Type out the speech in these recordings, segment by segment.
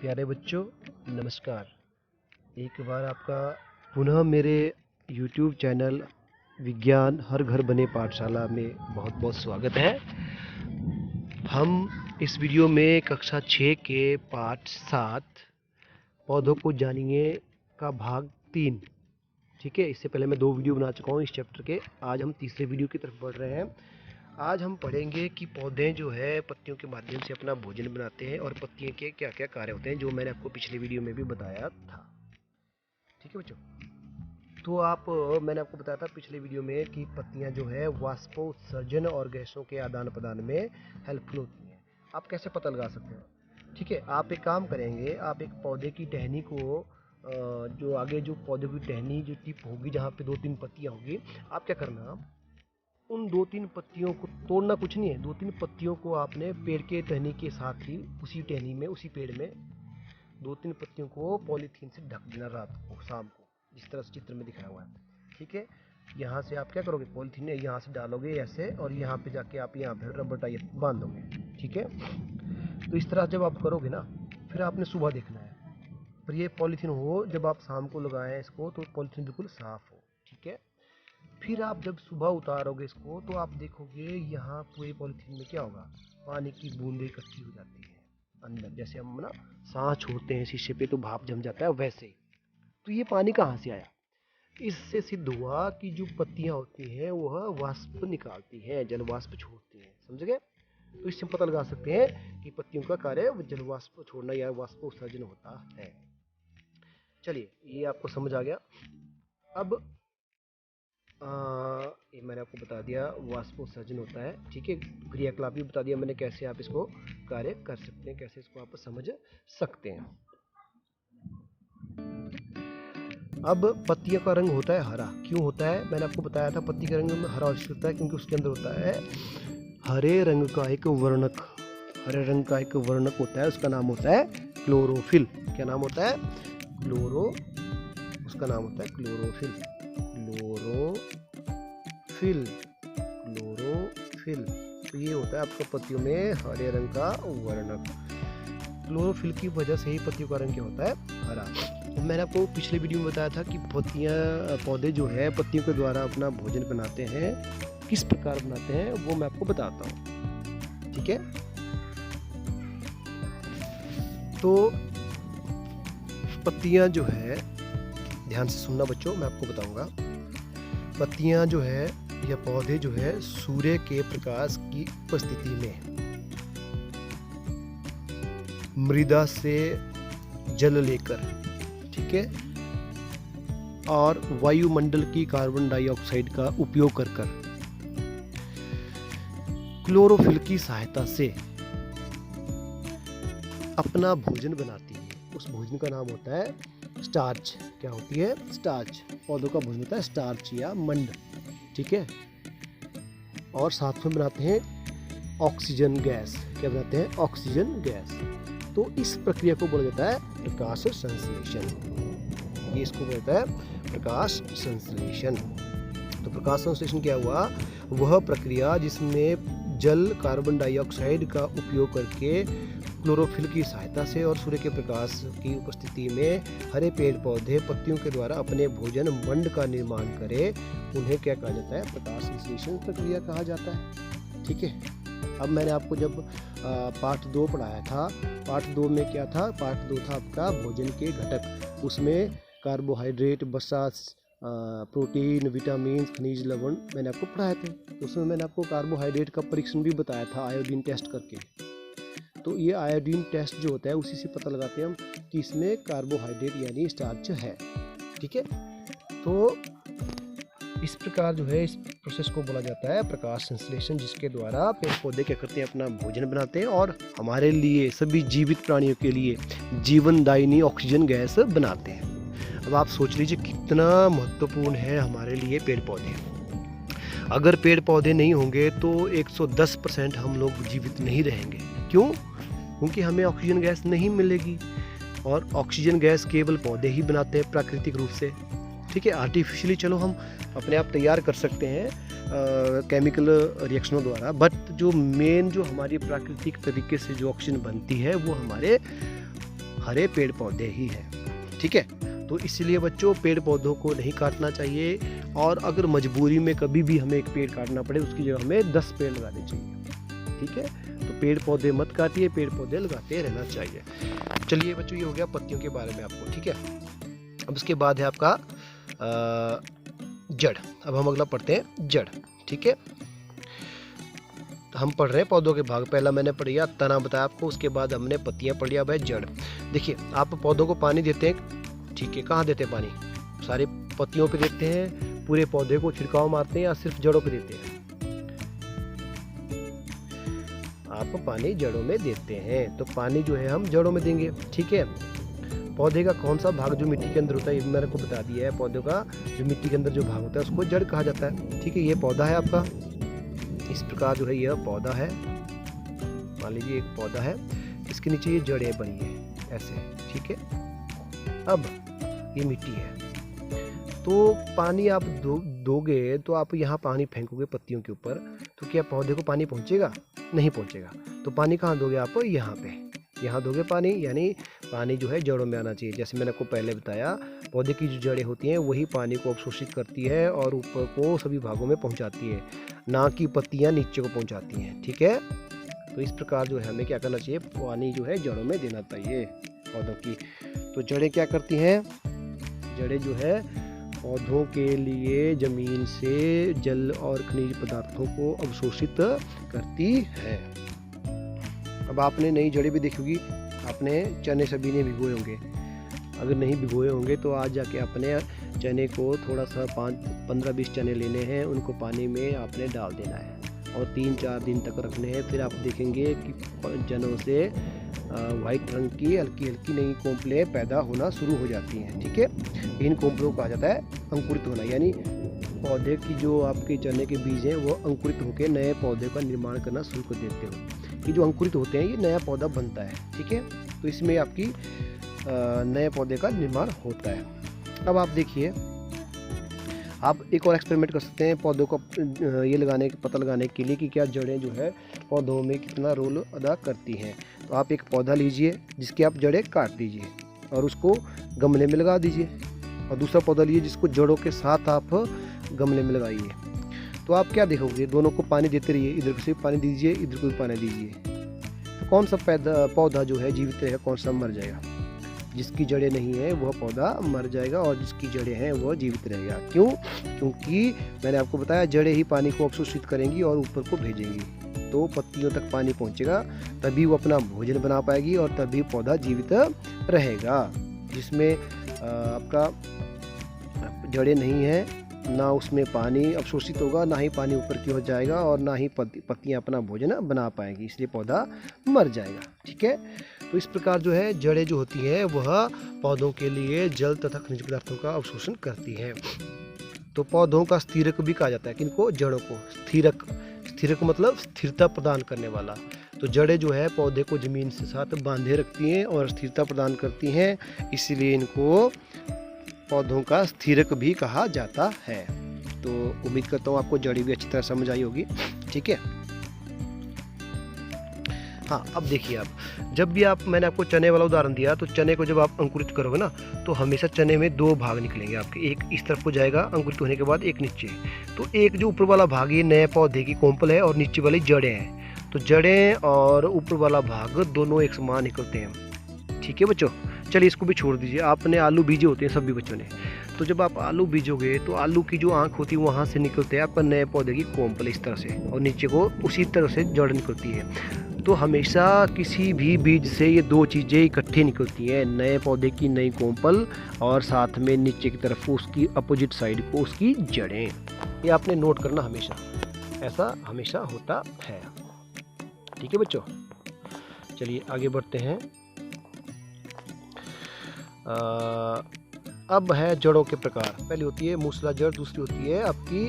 प्यारे बच्चों, नमस्कार। एक बार आपका पुनः मेरे YouTube चैनल विज्ञान हर घर बने पाठशाला में बहुत बहुत स्वागत है। हम इस वीडियो में कक्षा 6 के पाठ 7 पौधों को जानिए का भाग 3, ठीक है। इससे पहले मैं 2 वीडियो बना चुका हूँ इस चैप्टर के। आज हम तीसरे वीडियो की तरफ बढ़ रहे हैं। आज हम पढ़ेंगे कि पौधे जो है पत्तियों के माध्यम से अपना भोजन बनाते हैं और पत्तियों के क्या क्या कार्य होते हैं, जो मैंने आपको पिछले वीडियो में भी बताया था, ठीक है बच्चों। तो मैंने आपको बताया था पिछले वीडियो में कि पत्तियां जो है वाष्पोत्सर्जन और गैसों के आदान प्रदान में हेल्पफुल होती हैं। आप कैसे पता लगा सकते हैं, ठीक है। आप एक काम करेंगे, आप एक पौधे की टहनी को जो आगे जो पौधे की टहनी जो टिप होगी जहाँ पे 2-3 पत्तियां होगी, आप क्या करना, उन 2-3 पत्तियों को तोड़ना कुछ नहीं है। 2-3 पत्तियों को आपने पेड़ के टहनी के साथ ही उसी टहनी में उसी पेड़ में 2-3 पत्तियों को पॉलीथीन से ढक देना रात को, शाम को, जिस तरह से चित्र में दिखाया हुआ है, ठीक है। यहाँ से आप क्या करोगे, पॉलीथीन यहाँ से डालोगे ऐसे, और यहाँ पे जाके आप यहाँ पे रबर टाई बांधोगे, ठीक है। तो इस तरह जब आप करोगे ना, फिर आपने सुबह देखना है, पर ये पॉलीथीन हो, जब आप शाम को लगाएं इसको तो पॉलीथीन बिल्कुल साफ हो, ठीक है। फिर आप जब सुबह उतारोगे इसको तो आप देखोगे यहाँ पूरे पॉलीथीन में क्या होगा, पानी की बूंदें इकट्ठी हो जाती है अंदर। जैसे हम ना सांस छोड़ते हैं शीशे पे तो भाप जम जाता है, वैसे। तो ये पानी कहाँ से आया? इससे सिद्ध हुआ कि जो पत्तियां होती हैं वह वाष्प निकालती हैं, जल वाष्प छोड़ती हैं, समझ गए। तो इससे पता लगा सकते हैं कि पत्तियों का कार्य जल वाष्प छोड़ना या वाष्प उत्सर्जन होता है। चलिए, ये आपको समझ आ गया। अब ये मैंने आपको बता दिया वाष्पोत्सर्जन होता है, ठीक है। क्रियाकलाप भी बता दिया मैंने, कैसे आप इसको कार्य कर सकते हैं, कैसे इसको आप समझ सकते हैं। अब पत्तियों का रंग होता है हरा। क्यों होता है? मैंने आपको बताया था पत्ती का रंग में हरा होता है क्योंकि उसके अंदर होता है हरे रंग का एक वर्णक। हरे रंग का एक वर्णक होता है, उसका नाम होता है क्लोरोफिल। क्या नाम होता है? उसका नाम होता है क्लोरोफिल। क्लोरोफिल। तो ये होता है आपका पत्तियों में हरे रंग का वर्णक। क्लोरोफिल की वजह से ही पत्तियों का रंग क्या होता है? हरा। मैंने आपको पिछले वीडियो में बताया था कि पौधे जो है पत्तियों के द्वारा अपना भोजन बनाते हैं। किस प्रकार बनाते हैं वो मैं आपको बताता हूँ, ठीक है। तो पत्तियां जो है, ध्यान से सुनना बच्चों, मैं आपको बताऊंगा। पत्तियां जो है या पौधे जो है सूर्य के प्रकाश की उपस्थिति में मृदा से जल लेकर, ठीक है, और वायुमंडल की कार्बन डाइऑक्साइड का उपयोग कर क्लोरोफिल की सहायता से अपना भोजन बनाती है। उस भोजन का नाम होता है स्टार्च। क्या होती है? स्टार्च। पौधों का भोजन होता है स्टार्च या मंड, ठीक है। और साथ में बनाते हैं ऑक्सीजन गैस। क्या बनाते हैं? Oxygen gas. तो इस प्रक्रिया को बोला जाता है प्रकाश संश्लेषण। ये इसको बोलता है प्रकाश संश्लेषण। तो प्रकाश संश्लेषण क्या हुआ? वह प्रक्रिया जिसमें जल कार्बन डाइऑक्साइड का उपयोग करके क्लोरोफिल की सहायता से और सूर्य के प्रकाश की उपस्थिति में हरे पेड़ पौधे पत्तियों के द्वारा अपने भोजन मंड का निर्माण करे, उन्हें क्या कहा जाता है? प्रकाश संश्लेषण प्रक्रिया कहा जाता है, ठीक है। अब मैंने आपको जब पार्ट 2 पढ़ाया था, पार्ट 2 में क्या था? पार्ट 2 था आपका भोजन के घटक। उसमें कार्बोहाइड्रेट, वसा, प्रोटीन, विटामिन, खनिज, लवण मैंने आपको पढ़ाए थे। उसमें मैंने आपको कार्बोहाइड्रेट का परीक्षण भी बताया था आयोडीन टेस्ट करके। तो ये आयोडीन टेस्ट जो होता है उसी से पता लगाते हैं हम कि इसमें कार्बोहाइड्रेट यानी स्टार्च है, ठीक है। तो इस प्रकार जो है इस प्रोसेस को बोला जाता है प्रकाश संश्लेषण, जिसके द्वारा पेड़ पौधे क्या करते हैं? अपना भोजन बनाते हैं और हमारे लिए, सभी जीवित प्राणियों के लिए जीवनदायिनी ऑक्सीजन गैस बनाते हैं। अब आप सोच लीजिए कितना महत्वपूर्ण है हमारे लिए पेड़ पौधे। अगर पेड़ पौधे नहीं होंगे तो 110% हम लोग जीवित नहीं रहेंगे। क्यों? क्योंकि हमें ऑक्सीजन गैस नहीं मिलेगी, और ऑक्सीजन गैस केवल पौधे ही बनाते हैं प्राकृतिक रूप से, ठीक है। आर्टिफिशियली चलो हम अपने आप तैयार कर सकते हैं केमिकल रिएक्शनों द्वारा, बट जो मेन जो हमारी प्राकृतिक तरीके से जो ऑक्सीजन बनती है वो हरे पेड़ पौधे ही हैं। ठीक है, तो इसलिए बच्चों पेड़ पौधों को नहीं काटना चाहिए, और अगर मजबूरी में कभी भी हमें एक पेड़ काटना पड़े उसकी जगह हमें 10 पेड़ लगाने चाहिए। ठीक है, तो पेड़ पौधे मत काटिए, पेड़ पौधे लगाते रहना चाहिए। चलिए बच्चों, ये हो गया पत्तियों के बारे में आपको। ठीक है, अब उसके बाद है आपका जड़। अब हम अगला पढ़ते हैं जड़। ठीक है, हम पढ़ रहे हैं पौधों के भाग। पहला मैंने पढ़िया तना बताया आपको, उसके बाद हमने पत्तियां पढ़ लिया। अब है जड़। देखिए, आप पौधों को पानी देते हैं, ठीक है, कहाँ देते हैं पानी? सारे पत्तियों पे देते हैं, पूरे पौधे को छिड़काव मारते हैं, या सिर्फ जड़ों पे देते हैं? आप पानी जड़ों में देते हैं, तो पानी जो है हम जड़ों में देंगे। ठीक है, पौधे का कौन सा भाग जो मिट्टी के अंदर होता है, ये मैंने को बता दिया है। पौधे का जो मिट्टी के अंदर जो भाग होता है उसको जड़ कहा जाता है। ठीक है, ये पौधा है आपका, इस प्रकार जो है यह पौधा है। मान लीजिए एक पौधा है, इसके नीचे ये जड़ें बनी है ऐसे। ठीक है, अब ये मिट्टी है, तो पानी आप दोगे तो आप यहाँ पानी फेंकोगे पत्तियों के ऊपर, तो क्या पौधे को पानी पहुँचेगा? नहीं पहुँचेगा। तो पानी कहाँ दोगे आप? यहाँ पे, यहाँ दोगे पानी, यानी पानी जो है जड़ों में आना चाहिए। जैसे मैंने आपको पहले बताया, पौधे की जो जड़ें होती हैं वही पानी को अवशोषित करती है और ऊपर को सभी भागों में पहुंचाती है, ना कि पत्तियां नीचे को पहुंचाती हैं। ठीक है, तो इस प्रकार जो है हमें क्या करना चाहिए, पानी जो है जड़ों में देना चाहिए पौधों की। तो जड़ें क्या करती हैं? जड़ें जो है पौधों के लिए जमीन से जल और खनिज पदार्थों को अवशोषित करती है। अब आपने नई जड़ें भी देखी होगी, आपने चने सभी ने भिगोए होंगे। अगर नहीं भिगोए होंगे तो आज जाके अपने चने को थोड़ा सा 15-20 चने लेने हैं, उनको पानी में आपने डाल देना है और 3-4 दिन तक रखने हैं। फिर आप देखेंगे कि चनों से वाइट रंग की हल्की हल्की नई कोंपलें पैदा होना शुरू हो जाती हैं। ठीक है, इन कोंपलों को कहा जाता है अंकुरित होना, यानी पौधे की जो आपके चने के बीज हैं वो अंकुरित होकर नए पौधे का निर्माण करना शुरू कर देते हो। ये जो अंकुरित होते हैं ये नया पौधा बनता है। ठीक है, तो इसमें आपकी नए पौधे का निर्माण होता है। अब आप देखिए, आप एक और एक्सपेरिमेंट कर सकते हैं पौधों को ये पता लगाने के लिए कि क्या जड़ें जो है पौधों में कितना रोल अदा करती हैं। तो आप एक पौधा लीजिए जिसकी आप जड़ें काट दीजिए और उसको गमले में लगा दीजिए, और दूसरा पौधा लीजिए जिसको जड़ों के साथ आप गमले में लगाइए। तो आप क्या देखोगे, दोनों को पानी देते रहिए, इधर से पानी दीजिए, इधर को भी पानी दीजिए। तो कौन सा पौधा जो है जीवित रहेगा, कौन सा मर जाएगा? जिसकी जड़ें नहीं है वह पौधा मर जाएगा और जिसकी जड़ें हैं वह जीवित रहेगा। क्यों? क्योंकि मैंने आपको बताया जड़ें ही पानी को अवशोषित करेंगी और ऊपर को भेजेंगी, तो पत्तियों तक पानी पहुंचेगा, तभी वो अपना भोजन बना पाएगी और तभी पौधा जीवित रहेगा। जिसमें आपका जड़ें नहीं है, ना उसमें पानी अवशोषित होगा, ना ही पानी ऊपर की ओर जाएगा और ना ही पत्तियां अपना भोजन बना पाएंगी, इसलिए पौधा मर जाएगा। ठीक है, तो इस प्रकार जो है जड़ें जो होती हैं वह पौधों के लिए जल तथा खनिज पदार्थों का अवशोषण करती हैं। तो पौधों का स्थिरक भी कहा जाता है, किनको? जड़ों को। स्थिरक मतलब स्थिरता प्रदान करने वाला। तो जड़ें जो है पौधे को जमीन से साथ बांधे रखती हैं और स्थिरता प्रदान करती हैं, इसलिए इनको पौधों का स्थिरक भी कहा जाता है। तो उम्मीद करता हूँ आपको जड़ी भी अच्छी तरह समझ आई होगी। ठीक है, हाँ, अब देखिए, आप जब भी मैंने आपको चने वाला उदाहरण दिया, तो चने को जब आप अंकुरित करोगे ना, तो हमेशा चने में 2 भाग निकलेंगे आपके, एक इस तरफ को जाएगा अंकुरित होने के बाद, एक नीचे। तो एक जो ऊपर वाला भाग ये नए पौधे की कोंपल है और नीचे वाली जड़ें हैं। तो जड़ें और ऊपर वाला भाग दोनों एक समान निकलते हैं। ठीक है बच्चों, चलिए इसको भी छोड़ दीजिए। आपने आलू बीजे होते हैं सभी बच्चों ने, तो जब आप आलू बीजोगे तो आलू की जो आँख होती है वहाँ से निकलते हैं आपका नए पौधे की कोंपल इस तरह से, और नीचे को उसी तरह से जड़ निकलती है। तो हमेशा किसी भी बीज से ये 2 चीज़ें इकट्ठी निकलती हैं, नए पौधे की नई कोंपल और साथ में नीचे की तरफ उसकी अपोजिट साइड को उसकी जड़ें। ये आपने नोट करना हमेशा, ऐसा हमेशा होता है। ठीक है बच्चों, चलिए आगे बढ़ते हैं। अब है जड़ों के प्रकार। पहली होती है मूसला जड़, दूसरी होती है आपकी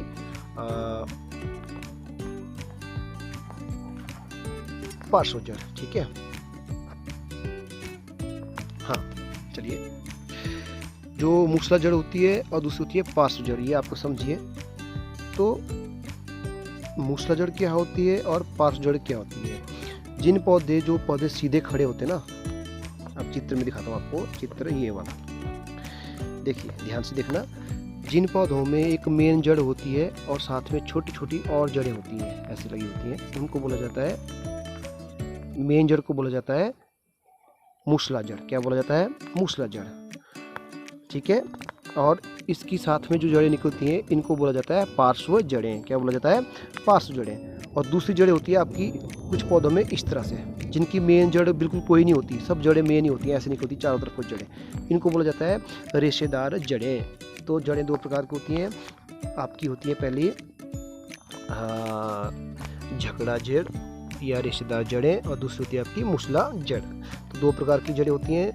पार्श्व जड़। ठीक है, हाँ, चलिए, जो मूसला जड़ होती है और दूसरी होती है पार्श्व जड़, ये आपको समझिए। तो मूसला जड़ क्या होती है और पार्श्व जड़ क्या होती है? जो पौधे सीधे खड़े होते हैं ना, अब चित्र में दिखाता हूँ आपको, चित्र ये वाला देखिए, ध्यान से देखना। जिन पौधों में एक मेन जड़ होती है और साथ में छोटी छोटी और जड़ें होती हैं, ऐसी लगी होती हैं, उनको बोला जाता है, मेन जड़ को बोला जाता है मूसला जड़। क्या बोला जाता है? मूसला जड़। ठीक है। और इसकी साथ में जो जड़ें निकलती हैं इनको बोला जाता है पार्श्व जड़ें। क्या बोला जाता है? पार्श्व जड़ें। और दूसरी जड़ें होती है आपकी कुछ पौधों में इस तरह से, जिनकी मेन जड़ बिल्कुल कोई नहीं होती, सब जड़ें मेन ही होती हैं, ऐसे निकलती चारों तरफ कुछ जड़ें, इनको बोला जाता है रेशेदार जड़ें। तो जड़ें दो प्रकार की होती हैं आपकी, होती है पहली झकड़ा जड़ या रेशेदार जड़ें, और दूसरी होती है आपकी मूसला जड़। तो दो प्रकार की जड़ें होती हैं,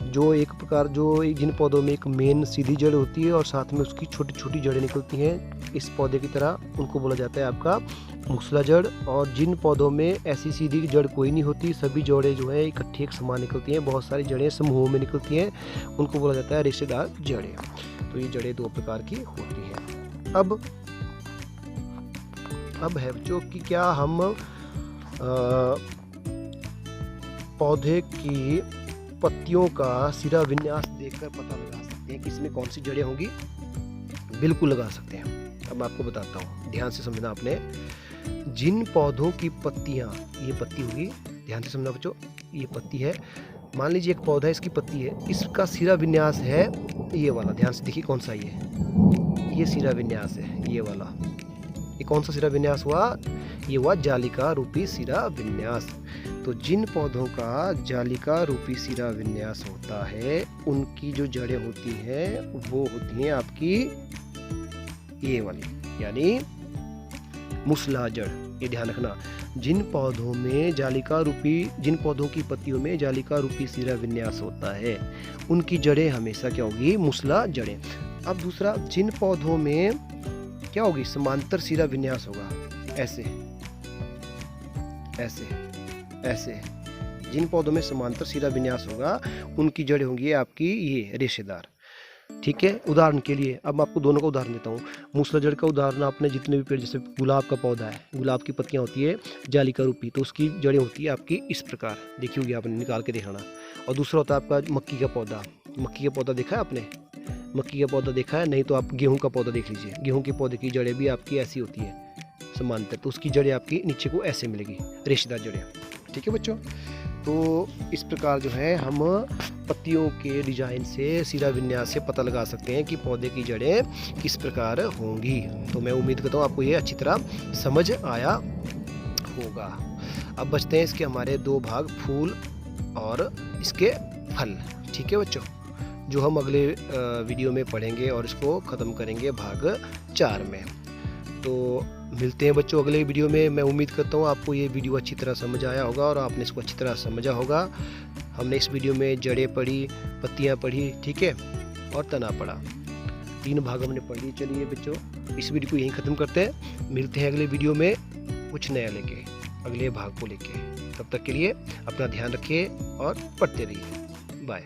जो एक प्रकार जिन पौधों में एक मेन सीधी जड़ होती है और साथ में उसकी छोटी छोटी जड़ें निकलती हैं इस पौधे की तरह, उनको बोला जाता है आपका मूसला जड़। और जिन पौधों में ऐसी सीधी जड़ कोई नहीं होती, सभी जड़ें जो है इकट्ठी एक समान निकलती हैं, बहुत सारी जड़ें समूहों में निकलती हैं, उनको बोला जाता है रेशेदार जड़ें। तो ये जड़ें दो प्रकार की होती हैं। अब है बच्चों कि क्या हम पौधे की पत्तियों का सिरा विन्यास देखकर पता लगा सकते हैं कि इसमें कौन सी जड़ें होंगी? बिल्कुल लगा सकते हैं। अब मैं आपको बताता हूँ, ध्यान से समझना आपने। जिन पौधों की पत्तियाँ, ये पत्ती होगी, ध्यान से समझना बच्चों, ये पत्ती है, मान लीजिए एक पौधा है, इसकी पत्ती है, इसका सिरा विन्यास है ये वाला, ध्यान से देखिए कौन सा ये सिरा विन्यास है, ये वाला। ये कौन सा सिरा विन्यास हुआ? ये हुआ जालिका रूपी सिरा विन्यास। तो जिन पौधों का जालिका रूपी सिरा विन्यास होता है, उनकी जो जड़ें होती हैं वो होती हैं आपकी ये वाली, यानी मूसला जड़। ये ध्यान रखना, जिन पौधों की पत्तियों में जालिका रूपी सिरा विन्यास होता है, उनकी जड़ें हमेशा क्या होगी? मूसला जड़ें। अब दूसरा, जिन पौधों में क्या होगी? समांतर सिरा विन्यास होगा, ऐसे ऐसे ऐसे। जिन पौधों में समांतर सिरा विन्यास होगा, उनकी जड़ें होंगी आपकी ये रेशेदार। ठीक है। उदाहरण के लिए अब मैं आपको दोनों का उदाहरण देता हूँ। मूसला जड़ का उदाहरण आपने जितने भी पेड़, जैसे गुलाब का पौधा है, गुलाब की पत्तियाँ होती है जालिका रूपी, तो उसकी जड़ें होती है आपकी इस प्रकार, देखी होगी आपने, निकाल के देखना। और दूसरा होता है आपका मक्की का पौधा। मक्की का पौधा देखा है आपने? मक्की का पौधा देखा है? नहीं तो आप गेहूँ का पौधा देख लीजिए। गेहूँ के पौधे की जड़ें भी आपकी ऐसी होती है समांतर, तो उसकी जड़ें आपकी नीचे को ऐसे मिलेगी, रेशेदार जड़ें। ठीक है बच्चों। तो इस प्रकार जो है हम पत्तियों के डिजाइन से, सिरा विन्यास से पता लगा सकते हैं कि पौधे की जड़ें किस प्रकार होंगी। तो मैं उम्मीद करता हूँ आपको ये अच्छी तरह समझ आया होगा। अब बचते हैं इसके हमारे दो भाग, फूल और इसके फल। ठीक है बच्चों, जो हम अगले वीडियो में पढ़ेंगे और इसको ख़त्म करेंगे भाग 4 में। तो मिलते हैं बच्चों अगले वीडियो में। मैं उम्मीद करता हूँ आपको ये वीडियो अच्छी तरह समझ आया होगा और आपने इसको अच्छी तरह समझा होगा। हमने इस वीडियो में जड़ें पढ़ी, पत्तियाँ पढ़ी, ठीक है, और तना पढ़ा। 3 भाग हमने पढ़ लिए। चलिए बच्चों, इस वीडियो को यहीं ख़त्म करते हैं। मिलते हैं अगले वीडियो में कुछ नया लेके, अगले भाग को लेके। तब तक के लिए अपना ध्यान रखिए और पढ़ते रहिए। बाय।